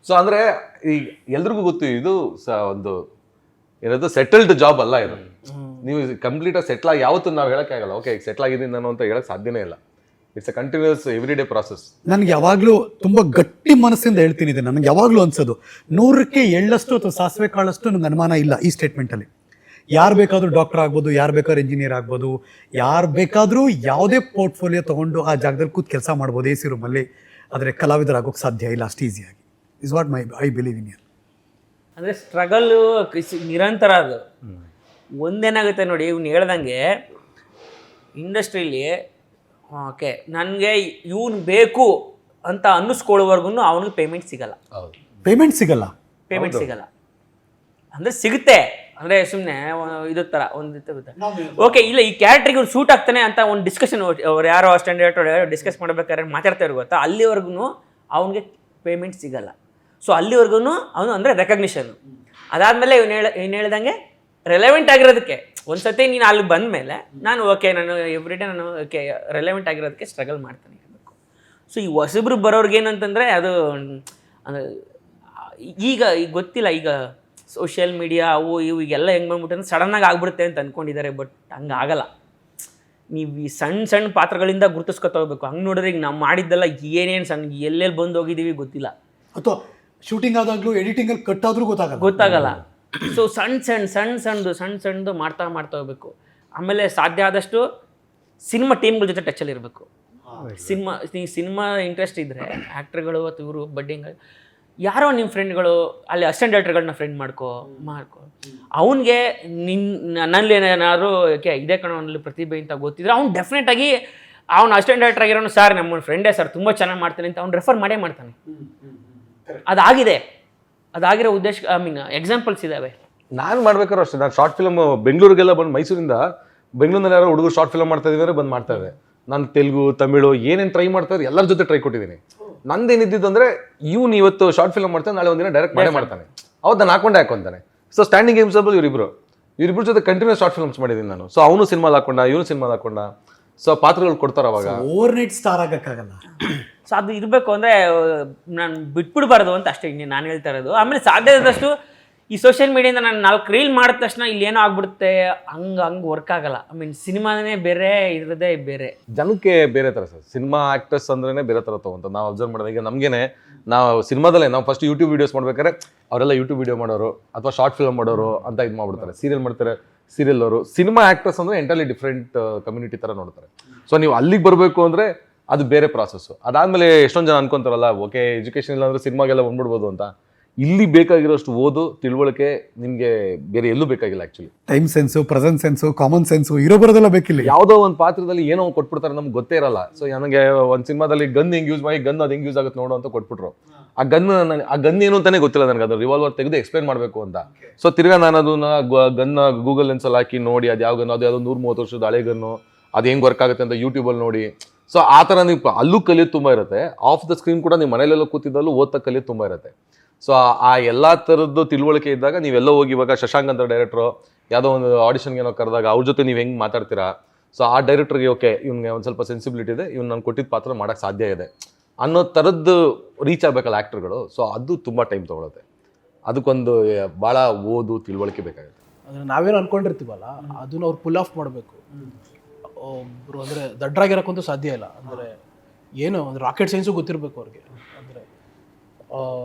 ಸೊ ಅಂದ್ರೆ ಈಗ ಎಲ್ರಿಗೂ ಗೊತ್ತು ಇದು ಒಂದು ಏನದು ಸೆಟಲ್ಡ್ ಜಾಬ್ ಅಲ್ಲ ಇದು. ನೀವು ಕಂಪ್ಲೀಟ್ ಆಗಿ ಸೆಟ್ಲ್ ಆಗಿ ಯಾವತ್ತೂ ನಾವು ಹೇಳಕ್ಕೆ ಆಗಲ್ಲ, ಓಕೆ ಈಗ ಸೆಟ್ಲ್ ಆಗಿದ್ದೀನಿ ನಾನು ಅಂತ ಹೇಳಕ್ ಸಾಧ್ಯನೇ ಇಲ್ಲ. It's a continuous every day process. ನನಗೆ ಯಾವಾಗಲೂ ತುಂಬ ಗಟ್ಟಿ ಮನಸ್ಸಿಂದ ಹೇಳ್ತೀನಿ ಇದೆ, ನನಗೆ ಯಾವಾಗಲೂ ಅನ್ಸೋದು 100ಕ್ಕೆ 7 ಅಥವಾ ಸಾಸಿವೆ ಕಾಳಷ್ಟು ನನಗೆ ಅನುಮಾನ ಇಲ್ಲ ಈ ಸ್ಟೇಟ್ಮೆಂಟಲ್ಲಿ. ಯಾರು ಬೇಕಾದರೂ ಡಾಕ್ಟರ್ ಆಗ್ಬೋದು, ಯಾರು ಬೇಕಾದ್ರೂ ಇಂಜಿನಿಯರ್ ಆಗ್ಬೋದು, ಯಾರು ಬೇಕಾದರೂ ಯಾವುದೇ ಪೋರ್ಟ್ಫೋಲಿಯೋ ತೊಗೊಂಡು ಆ ಜಾಗದಲ್ಲಿ ಕೂತ್ ಕೆಲಸ ಮಾಡ್ಬೋದು AC ರೂಮಲ್ಲಿ. ಆದರೆ ಕಲಾವಿದರಾಗೋಕ್ಕೆ ಸಾಧ್ಯ ಇಲ್ಲ ಅಷ್ಟು ಈಸಿಯಾಗಿ. Is what I believe in. ಅಂದರೆ ಸ್ಟ್ರಗಲ್ಲು ನಿರಂತರ ಅದು. ಒಂದೇನಾಗುತ್ತೆ ನೋಡಿ, ಇವ್ನು ಹೇಳ್ದಂಗೆ ಇಂಡಸ್ಟ್ರೀಲಿ ಓಕೆ ನನಗೆ ಇವ್ನು ಬೇಕು ಅಂತ ಅನ್ನಿಸ್ಕೊಳ್ಳೋವರೆಗೂ ಅವನಿಗೆ ಪೇಮೆಂಟ್ ಸಿಗಲ್ಲ. ಹೌದು. ಪೇಮೆಂಟ್ ಸಿಗಲ್ಲ. ಪೇಮೆಂಟ್ ಸಿಗಲ್ಲ ಅಂದರೆ ಸಿಗುತ್ತೆ, ಅಂದರೆ ಸುಮ್ಮನೆ ಇದು ಥರ ಒಂದು ಓಕೆ ಇಲ್ಲ ಈ ಕ್ಯಾರೆಕ್ಟ್ರಿಗೆ ಅವ್ನು ಸೂಟ್ ಆಗ್ತಾನೆ ಅಂತ ಒಂದು ಡಿಸ್ಕಷನ್ ಅವ್ರು ಯಾರೋ ಸ್ಟ್ಯಾಂಡರ್ಡ್ ಡಿಸ್ಕಸ್ ಮಾಡ್ಬೇಕಾದ್ರೆ ಮಾತಾಡ್ತಾ ಗೊತ್ತಾ, ಅಲ್ಲಿವರೆಗೂ ಅವನಿಗೆ ಪೇಮೆಂಟ್ ಸಿಗಲ್ಲ. ಸೊ ಅಲ್ಲಿವರೆಗೂ ಅವನು ಅಂದರೆ ರೆಕಗ್ನಿಷನ್. ಅದಾದಮೇಲೆ ಇವ್ನು ಹೇಳ್ದಂಗೆ ರೆಲೆವೆಂಟ್ ಆಗಿರೋದಕ್ಕೆ ಒಂದು ಸತಿ ನೀನು ಅಲ್ಲಿ ಬಂದ ಮೇಲೆ ನಾನು ಓಕೆ ನಾನು ಎವ್ರಿ ಡೇ ನಾನು ಓಕೆ ರೆಲೆವೆಂಟ್ ಆಗಿರೋದಕ್ಕೆ ಸ್ಟ್ರಗಲ್ ಮಾಡ್ತಾನೆ ಇರಬೇಕು. ಸೊ ಈ ಹೊಸಬ್ರು ಬರೋರ್ಗೆ ಏನಂತಂದರೆ ಅದು ಈಗ ಗೊತ್ತಿಲ್ಲ, ಈಗ ಸೋಷಿಯಲ್ ಮೀಡಿಯಾ ಅವು ಇವು ಈಗೆಲ್ಲ ಹೆಂಗೆ ಬಂದ್ಬಿಟ್ಟು ಸಡನ್ನಾಗಿ ಆಗ್ಬಿಡುತ್ತೆ ಅಂತ ಅಂದ್ಕೊಂಡಿದ್ದಾರೆ. ಬಟ್ ಹಂಗೆ ಆಗಲ್ಲ. ನೀವು ಈ ಸಣ್ಣ ಸಣ್ಣ ಪಾತ್ರಗಳಿಂದ ಗುರುತಿಸ್ಕೊತಾ ಹೋಗ್ಬೇಕು. ಹಂಗೆ ನೋಡಿದ್ರೆ ಈಗ ನಾವು ಮಾಡಿದ್ದೆಲ್ಲ ಏನೇನು ಸಣ್ಣ ಎಲ್ಲೆಲ್ಲಿ ಬಂದು ಹೋಗಿದ್ದೀವಿ ಗೊತ್ತಿಲ್ಲ, ಅಥವಾ ಶೂಟಿಂಗ್ ಆದಾಗಲೂ ಎಡಿಟಿಂಗಲ್ಲಿ ಕಟ್ ಆದ್ರೂ ಗೊತ್ತಾಗಲ್ಲ. ಸೊ ಸಣ್ಣದು ಮಾಡ್ತಾ ಹೋಗ್ಬೇಕು. ಆಮೇಲೆ ಸಾಧ್ಯ ಆದಷ್ಟು ಸಿನಿಮಾ ಟೀಮ್ಗಳ ಜೊತೆ ಟಚಲ್ಲಿ ಇರಬೇಕು. ಸಿನಿಮಾ ಇಂಟ್ರೆಸ್ಟ್ ಇದ್ದರೆ ಆ್ಯಕ್ಟ್ರ್ಗಳು ಅಥವಾ ಇವರು ಬಡ್ಡಿಂಗ್ ಯಾರೋ ನಿಮ್ಮ ಫ್ರೆಂಡ್ಗಳು ಅಲ್ಲಿ ಅಸಿಸ್ಟೆಂಟ್ ಡೈರೆಕ್ಟರ್ಗಳನ್ನ ಫ್ರೆಂಡ್ ಮಾಡ್ಕೊ ಅವನಿಗೆ ನನ್ನಲ್ಲಿ ಏನಾದ್ರು ಓಕೆ ಇದೇ ಕಣವಲ್ಲಿ ಪ್ರತಿಭೆ ಅಂತ ಗೊತ್ತಿದ್ರೆ ಅವ್ನು ಡೆಫಿನೆಟಾಗಿ ಅವ್ನು ಅಸಿಸ್ಟೆಂಟ್ ಡೈರೆಕ್ಟರ್ ಆಗಿರೋನು ಸರ್ ನಮ್ಮ ಫ್ರೆಂಡೇ ಸರ್ ತುಂಬ ಚೆನ್ನಾಗಿ ಮಾಡ್ತಾನೆ ಅಂತ ಅವ್ನು ರೆಫರ್ ಮಾಡೇ ಮಾಡ್ತಾನೆ. ಅದಾಗಿರೋ ಉದ್ದೇಶ ಐ ಮೀನ್ ಎಕ್ಸಾಂಪಲ್ಸ್ ಇದ್ದಾವೆ. ನಾನು ಮಾಡ್ಬೇಕಾದ್ರೂ ಅಷ್ಟೇ, ನಾನು ಶಾರ್ಟ್ ಫಿಲ್ಮ್ ಬೆಂಗಳೂರಿಗೆಲ್ಲ ಬಂದು ಮೈಸೂರಿಂದ ಬೆಂಗಳೂರಿನಲ್ಲಿ ಯಾರೋ ಹುಡುಗರು ಶಾರ್ಟ್ ಫಿಲ್ಮ್ ಮಾಡ್ತಾ ಇದ್ದಾರೆ ಬಂದು ಮಾಡ್ತಾ ಇದ್ದಾರೆ. ನಾನು ತೆಲುಗು ತಮಿಳು ಏನೇನು ಟ್ರೈ ಮಾಡ್ತಾರೆ ಎಲ್ಲರ ಜೊತೆ ಟ್ರೈ ಕೊಟ್ಟಿದ್ದೀನಿ. ನಂದೇನಿದ್ದು ಅಂದರೆ ಇವ್ನು ಇವತ್ತು ಶಾರ್ಟ್ ಫಿಲ್ಮ್ ಮಾಡ್ತಾನೆ, ನಾಳೆ ಒಂದಿನ ಡೈರೆಕ್ಟ್ ಮಾಡೇ ಮಾಡ್ತಾನೆ, ಅವತ್ತು ನಾನು ಹಾಕೊಂತಾನೆ. ಸೊ ಸ್ಟ್ಯಾಂಡಿಂಗ್ ಎಕ್ಸಾಂಪಲ್ ಇವರಿಬ್ರು ಜೊತೆ ಕಂಟಿನ್ಯೂಸ್ ಶಾರ್ಟ್ ಫಿಲ್ಮ್ಸ್ ಮಾಡಿದ್ದೀನಿ ನಾನು. ಸೊ ಅವನು ಸಿನಿಮಾದ ಹಾಕೊಂಡ, ಇವನು ಸಿನಿಮಾದ ಹಾಕೊಂಡ. ಸೊ ಪಾತ್ರಗಳು ಕೊಡ್ತಾರೆ ಅವಾಗ. ಓವರ್ ನೈಟ್ ಸ್ಟಾರ್ ಆಗಕ್ಕಾಗಲ್ಲ. ಸೊ ಅದು ಇರಬೇಕು ಅಂದರೆ ನಾನು ಬಿಟ್ಬಿಡ್ಬಾರ್ದು ಅಂತ ಅಷ್ಟೇ ನಾನು ಹೇಳ್ತಾ ಇರೋದು. ಆಮೇಲೆ ಸಾಧ್ಯ ಆದಷ್ಟು ಈ ಸೋಷಿಯಲ್ ಮೀಡಿಯಿಂದ ನಾನು 4 ರೀಲ್ ಮಾಡಿದ ತಕ್ಷಣ ಇಲ್ಲಿ ಏನೋ ಆಗ್ಬಿಡುತ್ತೆ, ಹಂಗೆ ವರ್ಕ್ ಆಗಲ್ಲ. ಐ ಮೀನ್ ಸಿನಿಮಾನೇ ಬೇರೆ ಇರೋದೇ ಬೇರೆ, ಜನಕ್ಕೆ ಬೇರೆ ಥರ ಸರ್. ಸಿನಿಮಾ ಆ್ಯಕ್ಟರ್ಸ್ ಅಂದ್ರೇ ಬೇರೆ ಥರ ತಗೊಂತ ನಾವು ಅಬ್ಸರ್ವ್ ಮಾಡೋದು. ಈಗ ನಮಗೇನೆ ನಾವು ಸಿನಿಮಾದಲ್ಲೇ ನಾವು ಫಸ್ಟ್ ಯೂಟ್ಯೂಬ್ ವೀಡಿಯೋಸ್ ಮಾಡ್ಬೇಕಾದ್ರೆ ಅವರೆಲ್ಲ ಯೂಟ್ಯೂಬ್ ವೀಡಿಯೋ ಮಾಡೋರು ಅಥವಾ ಶಾರ್ಟ್ ಫಿಲ್ಮ್ ಮಾಡೋರು ಅಂತ ಇದು ಮಾಡ್ಬಿಡ್ತಾರೆ. ಸೀರಿಯಲ್ ಮಾಡ್ತಾರೆ, ಸೀರಿಯಲ್ ಅವರು. ಸಿನಿಮಾ ಆ್ಯಕ್ಟರ್ಸ್ ಅಂದರೆ ಎಂಟರ್ಲಿ ಡಿಫ್ರೆಂಟ್ ಕಮ್ಯುನಿಟಿ ಥರ ನೋಡ್ತಾರೆ. ಸೊ ನೀವು ಅಲ್ಲಿಗೆ ಬರಬೇಕು ಅಂದರೆ ಅದು ಬೇರೆ ಪ್ರಾಸೆಸ್ಸು. ಅದಾದಮೇಲೆ ಎಷ್ಟೊಂದು ಜನ ಅನ್ಕೊಂತಾರಲ್ಲ ಓಕೆ ಎಜುಕೇಷನ್ ಇಲ್ಲ ಅಂದರೆ ಸಿನಿಮಾಗೆಲ್ಲ ಬಂದ್ಬಿಡ್ಬೋದು ಅಂತ. ಇಲ್ಲಿ ಬೇಕಾಗಿರೋಷ್ಟು ಓದು ತಿಳುವಳಿಕೆ ನಿಮಗೆ ಬೇರೆ ಎಲ್ಲೂ ಬೇಕಾಗಿಲ್ಲ. Actually time sense, presence sense, common sense ಇರೋ ಬರೋದೆಲ್ಲ ಬೇಕಿಲ್ಲ. ಯಾವುದೋ ಒಂದು ಪಾತ್ರದಲ್ಲಿ ಏನೋ ಕೊಟ್ಬಿಡ್ತಾರೆ, ನಮ್ಗೆ ಗೊತ್ತೇ ಇರಲ್ಲ. ಸೊ ನನಗೆ ಒಂದು ಸಿನಿಮಾದಲ್ಲಿ ಗನ್ ಹೆಂಗೆ ಯೂಸ್ ಮಾಡಿ ಗನ್ ಅದು ಹೆಂಗೆ ಯೂಸ್ ಆಗುತ್ತೆ ನೋಡು ಅಂತ ಕೊಟ್ಬಿಟ್ರು. ಆ ಗನ್ ಏನು ಅಂತಾನೆ ಗೊತ್ತಿಲ್ಲ ನನಗೆ. ಅದು ರಿವಾಲ್ವರ್ ತೆಗೆದು ಎಕ್ಸ್ಪ್ಲೇನ್ ಮಾಡಬೇಕು ಅಂತ. ಸೊ ತಿರ್ಗಾ ನಾನು ಅದನ್ನ ಗನ್ನ ಗೂಗಲ್ ಲೆನ್ಸಲ್ಲಿ ಹಾಕಿ ನೋಡಿ ಅದು ಯಾವ ಗನ್, ಅದು ಯಾವುದೋ 130 ವರ್ಷದ ಹಳೆ ಗನ್ನು, ಅದು ಹೆಂಗೆ ವರ್ಕ್ ಆಗುತ್ತೆ ಅಂತ ಯೂಟ್ಯೂಬಲ್ಲಿ ನೋಡಿ. ಸೊ ಆ ಥರ ನೀವು ಅಲ್ಲೂ ಕಲಿಯೋದು ತುಂಬ ಇರುತ್ತೆ. ಆಫ್ ದ ಸ್ಕ್ರೀನ್ ಕೂಡ ನೀವು ಮನೇಲೆಲ್ಲ ಕೂತಿದ್ದಲ್ಲೂ ಓದ್ತಾ ಕಲಿಯೋದು ತುಂಬ ಇರುತ್ತೆ. ಸೊ ಆ ಎಲ್ಲ ಥರದ್ದು ತಿಳುವಳಿಕೆ ಇದ್ದಾಗ ನೀವೆಲ್ಲ ಹೋಗಿ ಇವಾಗ ಶಶಾಂಕ್ ಅಂತ ಡೈರೆಕ್ಟ್ರು ಯಾವುದೋ ಒಂದು ಆಡಿಷನ್ಗೆ ಏನೋ ಕರೆದಾಗ ಅವ್ರ ಜೊತೆ ನೀವು ಹೆಂಗೆ ಮಾತಾಡ್ತೀರಾ. ಸೊ ಆ ಡೈರೆಕ್ಟ್ರಿಗೆ ಓಕೆ ಇವ್ನಿಗೆ ಒಂದು ಸ್ವಲ್ಪ ಸೆನ್ಸಿಬಿಲಿಟಿ ಇದೆ, ಇವ್ನು ನಾನು ಕೊಟ್ಟಿದ್ದ ಪಾತ್ರ ಮಾಡೋಕ್ಕೆ ಸಾಧ್ಯ ಇದೆ ಅನ್ನೋ ಥರದ್ದು ರೀಚ್ ಆಗಬೇಕಲ್ಲ ಆ್ಯಕ್ಟರ್ಗಳು. ಸೊ ಅದು ತುಂಬ ಟೈಮ್ ತೊಗೊಳುತ್ತೆ. ಅದಕ್ಕೊಂದು ಭಾಳ ಓದು ತಿಳುವಳಿಕೆ ಬೇಕಾಗುತ್ತೆ. ಅಂದರೆ ನಾವೇನು ಅಂದ್ಕೊಂಡಿರ್ತೀವಲ್ಲ ಅದನ್ನ ಅವ್ರು ಪುಲ್ ಆಫ್ ಮಾಡಬೇಕು. ಒಬ್ಬರು ಅಂದರೆ ದಡ್ಡರಾಗಿರೋಕ್ಕಂತೂ ಸಾಧ್ಯ ಇಲ್ಲ. ಅಂದರೆ ಏನು ಅಂದರೆ ರಾಕೆಟ್ ಸೈನ್ಸು ಗೊತ್ತಿರಬೇಕು ಅವ್ರಿಗೆ. ಅಂದರೆ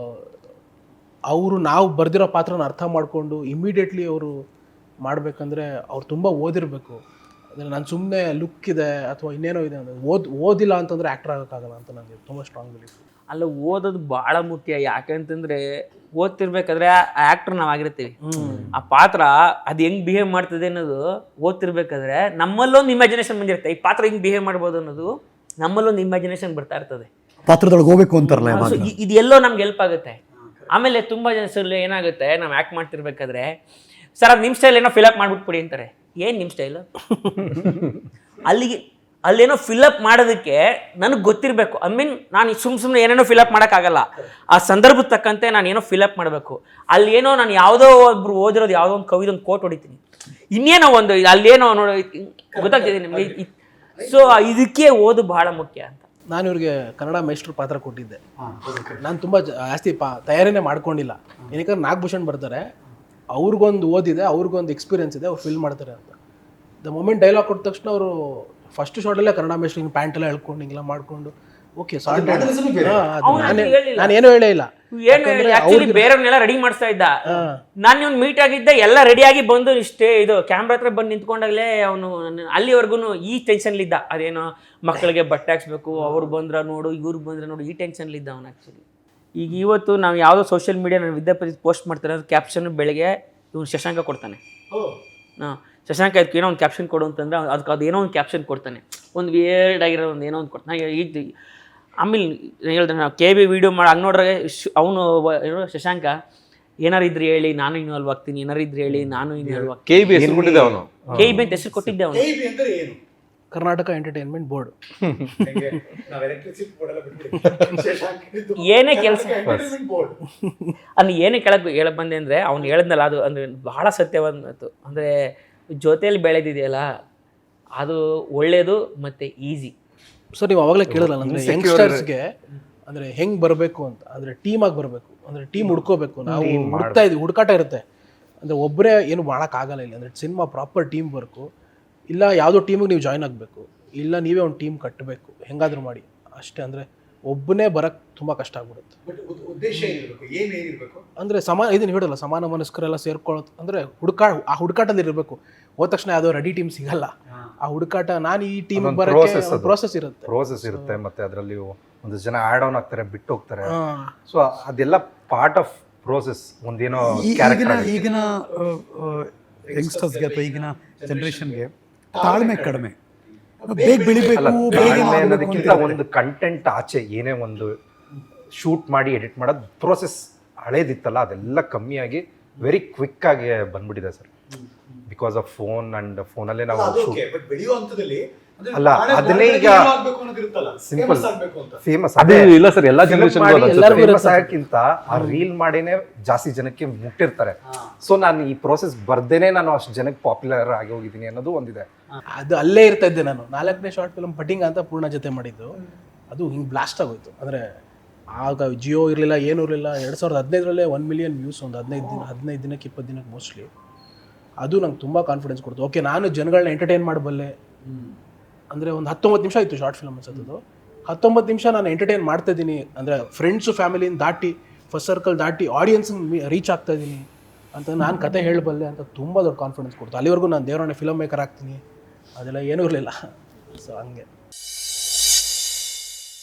ಅವರು ನಾವು ಬರೆದಿರೋ ಪಾತ್ರನ ಅರ್ಥ ಮಾಡಿಕೊಂಡು ಇಮಿಡಿಯೇಟ್ಲಿ ಅವರು ಮಾಡಬೇಕಂದ್ರೆ ಅವ್ರು ತುಂಬ ಓದಿರಬೇಕು. ಅಂದರೆ ನಾನು ಸುಮ್ಮನೆ ಲುಕ್ ಇದೆ ಅಥವಾ ಇನ್ನೇನೋ ಇದೆ ಅಂದರೆ ಓದಿಲ್ಲ ಅಂತಂದರೆ ಆ್ಯಕ್ಟರ್ ಆಗೋಕ್ಕಾಗಲ್ಲ ಅಂತ ನನಗೆ ತುಂಬ ಸ್ಟ್ರಾಂಗ್ ಬಿಲೀಫ್. ಅಲ್ಲ ಓದೋದು ಭಾಳ ಮುಖ್ಯ. ಯಾಕಂತಂದರೆ ಓದ್ತಿರ್ಬೇಕಾದ್ರೆ ಆ್ಯಕ್ಟ್ರ್ ನಾವು ಆಗಿರ್ತೀವಿ, ಆ ಪಾತ್ರ ಅದು ಹೆಂಗೆ ಬಿಹೇವ್ ಮಾಡ್ತದೆ ಅನ್ನೋದು ಓದ್ತಿರ್ಬೇಕಾದ್ರೆ ನಮ್ಮಲ್ಲೊಂದು ಇಮ್ಯಾಜಿನೇಷನ್ ಬಂದಿರುತ್ತೆ. ಈ ಪಾತ್ರ ಹಿಂಗೆ ಬಿಹೇವ್ ಮಾಡ್ಬೋದು ಅನ್ನೋದು ನಮ್ಮಲ್ಲೊಂದು ಇಮ್ಯಾಜಿನೇಷನ್ ಬರ್ತಾ ಇರ್ತದೆ. ಪಾತ್ರದೊಳಗೆ ಹೋಗ್ಬೇಕು ಅಂತಾರಲ್ಲ, ಇದು ಎಲ್ಲೋ ನಮ್ಗೆ ಹೆಲ್ಪ್ ಆಗುತ್ತೆ. ಆಮೇಲೆ ತುಂಬ ಜನ ಏನಾಗುತ್ತೆ, ನಾವು ಆ್ಯಕ್ಟ್ ಮಾಡ್ತಿರ್ಬೇಕಾದ್ರೆ ಸರ್ ಅದು ನಿಮ್ಮ ಸ್ಟೈಲ್ ಏನೋ ಫಿಲಪ್ ಮಾಡ್ಬಿಟ್ಬಿಡಿ ಅಂತಾರೆ. ಏನು ನಿಮ್ಮ ಸ್ಟೈಲು? ಅಲ್ಲೇನೋ ಫಿಲಪ್ ಮಾಡೋದಕ್ಕೆ ನನಗೆ ಗೊತ್ತಿರಬೇಕು. ಐ ಮೀನ್ ನಾನು ಸುಮ್ಮನೆ ಏನೇನೋ ಫಿಲಪ್ ಮಾಡೋಕ್ಕಾಗಲ್ಲ. ಆ ಸಂದರ್ಭದ ತಕ್ಕಂತೆ ನಾನು ಏನೋ ಫಿಲಪ್ ಮಾಡಬೇಕು. ಅಲ್ಲೇನೋ ನಾನು ಯಾವುದೋ ಒಬ್ರು ಓದಿರೋದು ಯಾವುದೋ ಒಂದು ಕವಿದೊಂದು ಕೋಟ್ ಹೊಡಿತೀನಿ, ಇನ್ನೇನೋ ಒಂದು ಅಲ್ಲೇನೋ ನೋಡಿ ಗೊತ್ತಾಗ್ತಿದೆ ನಿಮಗೆ. ಸೊ ಇದಕ್ಕೆ ಓದು ಭಾಳ ಮುಖ್ಯ ಅಂತ. ನಾನು ಇವ್ರಿಗೆ ಕನ್ನಡ ಮೇಷ್ಟ್ರು ಪಾತ್ರ ಕೊಟ್ಟಿದ್ದೆ. ನಾನು ತುಂಬ ಜಾಸ್ತಿ ತಯಾರಿನೇ ಮಾಡ್ಕೊಂಡಿಲ್ಲ. ಏನಕ್ಕೆ ನಾಗಭೂಷಣ್ ಬರ್ತಾರೆ, ಅವ್ರಿಗೊಂದು ಓದಿದೆ, ಅವ್ರಿಗೊಂದು ಎಕ್ಸ್ಪೀರಿಯನ್ಸ್ ಇದೆ, ಅವ್ರು ಫಿಲ್ ಮಾಡ್ತಾರೆ ಅಂತ. ದ ಮೊಮೆಂಟ್ ಡೈಲಾಗ್ ಕೊಟ್ಟ ತಕ್ಷಣ ಅವರು ಫಸ್ಟ್ ಶಾರ್ಟಲ್ಲೇ ಕನ್ನಡ ಮೇಷ್ಟ್ರು ಪ್ಯಾಂಟೆಲ್ಲ ಹೇಳ್ಕೊಂಡು ಹಿಂಗೆಲ್ಲ ಮಾಡಿಕೊಂಡು ಓಕೆ ನಾನೇನು ಹೇಳೇ ಇಲ್ಲ. ಬೇರೆಯವ್ರನ್ನೆಲ್ಲ ರೆಡಿ ಮಾಡಿಸ್ತಾ ಇದ್ದ. ನಾನು ಇವ್ನು ಮೀಟ್ ಆಗಿದ್ದೆ, ಎಲ್ಲ ರೆಡಿಯಾಗಿ ಬಂದು ಇದು ಕ್ಯಾಮ್ರಾ ಹತ್ರ ಬಂದು ನಿಂತ್ಕೊಂಡಾಗಲೇ ಅವನು ಅಲ್ಲಿವರೆಗೂ ಈ ಟೆನ್ಷನ್ಲಿದ್ದ. ಅದೇನೋ ಮಕ್ಕಳಿಗೆ ಬಟ್ಟೆ ಹಾಕ್ಸ್ಬೇಕು, ಅವ್ರು ಬಂದ್ರೆ ನೋಡು, ಇವ್ರು ಬಂದ್ರೆ ನೋಡು, ಈ ಟೆನ್ಷನ್ಲಿದ್ದ ಅವನು ಆ್ಯಕ್ಚುಲಿ. ಈಗ ಇವತ್ತು ನಾವು ಯಾವುದೋ ಸೋಷಿಯಲ್ ಮೀಡಿಯಾ ನಾನು ವಿದ್ಯಾಪತಿ ಪೋಸ್ಟ್ ಮಾಡ್ತಾರೆ, ಅದು ಕ್ಯಾಪ್ಷನ್ ಬೆಳಗ್ಗೆ ಇವನು ಶಶಾಂಕ ಕೊಡ್ತಾನೆ. ಶಶಾಂಕ್ ಅದಕ್ಕೆ ಏನೋ ಒಂದು ಕ್ಯಾಪ್ಷನ್ ಕೊಡು ಅಂತಂದ್ರೆ ಅದಕ್ಕೆ ಅದು ಏನೋ ಒಂದು ಕ್ಯಾಪ್ಷನ್ ಕೊಡ್ತಾನೆ, ಒಂದು ವೇರ್ಡ್ ಆಗಿರೋ ಒಂದು ಏನೋ ಒಂದು ಕೊಡ್ತಾನೆ. ಈಗ ಆಮೇಲೆ ಹೇಳಿದ್ರೆ ನಾವು KB ವೀಡಿಯೋ ಮಾಡಿ ಹಂಗೆ ನೋಡ್ರೆ ಅವನು ಏನೋ ಶಶಾಂಕ ಏನಾರು ಇದ್ರೆ ಹೇಳಿ ನಾನು ಇನ್ವಾಲ್ವ್ ಆಗ್ತೀನಿ, ಏನಾರು ಇದ್ರೆ ಹೇಳಿ ನಾನು ಇನ್ವಾಲ್ವ್ ಆಗ್ತೀನಿ. KB ಹೆಸರು ಕೊಟ್ಟಿದ್ದೆ ಅವನು, KB ಅಂತ ಹೆಸರು ಕೊಟ್ಟಿದ್ದೆ ಅವನು. ಅಂದ್ರೆ ಏನು? Karnataka entertainment board. ಏನೇ ಕೆಲಸ ಅಂದ್ರೆ ಏನೇ ಹೇಳಕ್ ಬಂದೆ ಅಂದರೆ ಅವ್ನು ಹೇಳಿದ್ನಲ್ಲ ಅದು ಅಂದರೆ ಬಹಳ ಸತ್ಯವಾದ ಮಾತು. ಅಂದರೆ ಜೊತೆಯಲ್ಲಿ ಬೆಳೆದಿದೆಯಲ್ಲ ಅದು ಒಳ್ಳೆಯದು ಮತ್ತು ಈಸಿ. ಸರ್ ನೀವು ಅವಾಗಲೇ ಕೇಳಿದ್ರಲ್ಲ ಅಂದರೆ ಯಂಗ್ಸ್ಟರ್ಸ್ಗೆ ಅಂದರೆ ಹೆಂಗೆ ಬರಬೇಕು ಅಂತ, ಅಂದರೆ ಟೀಮಾಗಿ ಬರಬೇಕು, ಅಂದರೆ ಟೀಮ್ ಹುಡ್ಕೋಬೇಕು. ನಾವು ಹುಡುಕ್ತಾ ಇದ್ದೀವಿ, ಹುಡುಕಾಟ ಇರುತ್ತೆ. ಅಂದರೆ ಒಬ್ಬರೇ ಏನು ಮಾಡೋಕ್ಕಾಗಲ್ಲ ಇಲ್ಲಿ. ಅಂದರೆ ಸಿನಿಮಾ ಪ್ರಾಪರ್ ಟೀಮ್ ವರ್ಕು. ಇಲ್ಲ ಯಾವುದೋ ಟೀಮಿಗೆ ನೀವು ಜಾಯ್ನ್ ಆಗಬೇಕು, ಇಲ್ಲ ನೀವೇ ಒಂದು ಟೀಮ್ ಕಟ್ಟಬೇಕು ಹೆಂಗಾದರೂ ಮಾಡಿ ಅಷ್ಟೇ. ಅಂದರೆ ಒಬ್ಬನೇ ಬರೋಕ್ಕೆ ತುಂಬ ಕಷ್ಟ ಆಗ್ಬಿಡುತ್ತೆ. ಉದ್ದೇಶ ಏನಿರಬೇಕು, ಏನಿರಬೇಕು ಅಂದರೆ ಇದನ್ನು ಹೇಳಲ್ಲ, ಸಮಾನ ಮನಸ್ಕರೆಲ್ಲ ಸೇರ್ಕೊಳ್ಳೋದು. ಅಂದರೆ ಆ ಹುಡುಕಾಟದಲ್ಲಿ ಇರಬೇಕು. ಹೋದ ತಕ್ಷಣ ಯಾವುದೋ ರೆಡಿ ಟೀಮ್ ಸಿಗಲ್ಲ. ಆ ಹುಡುಕಾಟ, ನಾನು ಈ ಟೀಮ್ ಬರೋಕ್ಕೆ ಪ್ರೋಸೆಸ್ ಇರುತ್ತೆ. ಮತ್ತೆ ಅದರಲ್ಲಿ ಒಂದು ಜನ ಆಡ್ ಆನ್ ಆಗ್ತಾರೆ, ಬಿಟ್ಟು ಹೋಗ್ತಾರೆ. ಸೊ ಅದೆಲ್ಲ ಪಾರ್ಟ್ ಆಫ್ ಪ್ರೋಸೆಸ್. ಒಂದೇನೋ ಈಗಿನ ಯಂಗ್ಸ್ಟರ್ಸ್ಗೆ ಅಥವಾ ಈಗಿನ ಜನರೇಷನ್ಗೆ ತಾಳ್ಮೆ ಕಡಿಮೆ, ಬೇಗ ಬೆಳಿಬೇಕು, ಅನ್ನೋದಕ್ಕಿಂತ ಒಂದು ಕಂಟೆಂಟ್ ಆಚೆ ಏನೇ ಒಂದು ಶೂಟ್ ಮಾಡಿ ಎಡಿಟ್ ಮಾಡೋದು ಪ್ರೋಸೆಸ್ ಹಳೇದಿತ್ತಲ್ಲ, ಅದೆಲ್ಲ ಕಮ್ಮಿಯಾಗಿ ವೆರಿ ಕ್ವಿಕ್ ಆಗಿ ಬಂದ್ಬಿಟ್ಟಿದೆ sir. Because of phone and ಫೋನಲ್ಲೇ ನಾವು ಅಲ್ಲ ಅದನ್ನೇ ಈಗ ಸಿಂಪಲ್ ಫೇಮಸ್ ಅದೇ ಇಲ್ಲ ಸರ್, ಎಲ್ಲ ಜನರೇಷನ್ ಫೇಮಸ್ ಆಗಕ್ಕಿಂತ ಆ ರೀಲ್ ಮಾಡಿನೇ ಜಾಸ್ತಿ ಜನಕ್ಕೆ ಮುಟ್ಟಿರ್ತಾರೆ. ಸೊ ನಾನು ಈ ಪ್ರೋಸೆಸ್ ಬರ್ದೇನೆ ನಾನು ಅಷ್ಟು ಜನಕ್ಕೆ ಪಾಪ್ಯುಲರ್ ಆಗಿ ಹೋಗಿದ್ದೀನಿ ಅನ್ನೋದು ಒಂದಿದೆ. ಅದು ಅಲ್ಲೇ ಇರ್ತಾ ಇದ್ದೆ ನಾನು. 4ನೇ ಶಾರ್ಟ್ ಫಿಲ್ಮ್ ಪಟಿಂಗ ಅಂತ ಪೂರ್ಣ ಜೊತೆ ಮಾಡಿದ್ದು, ಅದು ಹಿಂಗೆ ಬ್ಲಾಸ್ಟ್ ಆಗೋಯ್ತು. ಅಂದರೆ ಆಗ ಜಿಯೋ ಇರಲಿಲ್ಲ, ಏನೂ ಇರಲಿಲ್ಲ. 2015 1 ಮಿಲಿಯನ್ ವ್ಯೂಸ್ ಒಂದು 15 ದಿನಕ್ಕೆ 20 ದಿನಕ್ಕೆ ಮೋಸ್ಟ್ಲಿ. ಅದು ನಂಗೆ ತುಂಬ ಕಾನ್ಫಿಡೆನ್ಸ್ ಕೊಡ್ತು. ಓಕೆ ನಾನು ಜನಗಳನ್ನ ಎಂಟರ್ಟೈನ್ ಮಾಡಬಲ್ಲೆ. ಅಂದರೆ ಒಂದು 19 ನಿಮಿಷ ಇತ್ತು ಶಾರ್ಟ್ ಫಿಲ್ಮ್ ಅನ್ಸತ್ತದು. 19 ನಿಮಿಷ ನಾನು ಎಂಟರ್ಟೈನ್ ಮಾಡ್ತಾ ಇದ್ದೀನಿ. ಅಂದರೆ ಫ್ರೆಂಡ್ಸು ಫ್ಯಾಮಿಲಿನ ದಾಟಿ, ಫಸ್ಟ್ ಸರ್ಕಲ್ ದಾಟಿ ಆಡಿಯನ್ಸ್ ರೀಚ್ ಆಗ್ತಾ ಇದ್ದೀನಿ ಅಂತ ನಾನು ಕತೆ ಹೇಳಬಲ್ಲೆ ಅಂತ ತುಂಬ ದೊಡ್ಡ ಕಾನ್ಫಿಡೆನ್ಸ್ ಕೊಡ್ತು. ಅಲ್ಲಿವರೆಗೂ ನಾನು ದೇವರಾಣೆ ಫಿಲಮ್ ಮೇಕರ್ ಆಗ್ತೀನಿ ಅದೆಲ್ಲ ಏನೂ ಇರಲಿಲ್ಲ. ಸೊ ಹಂಗೆ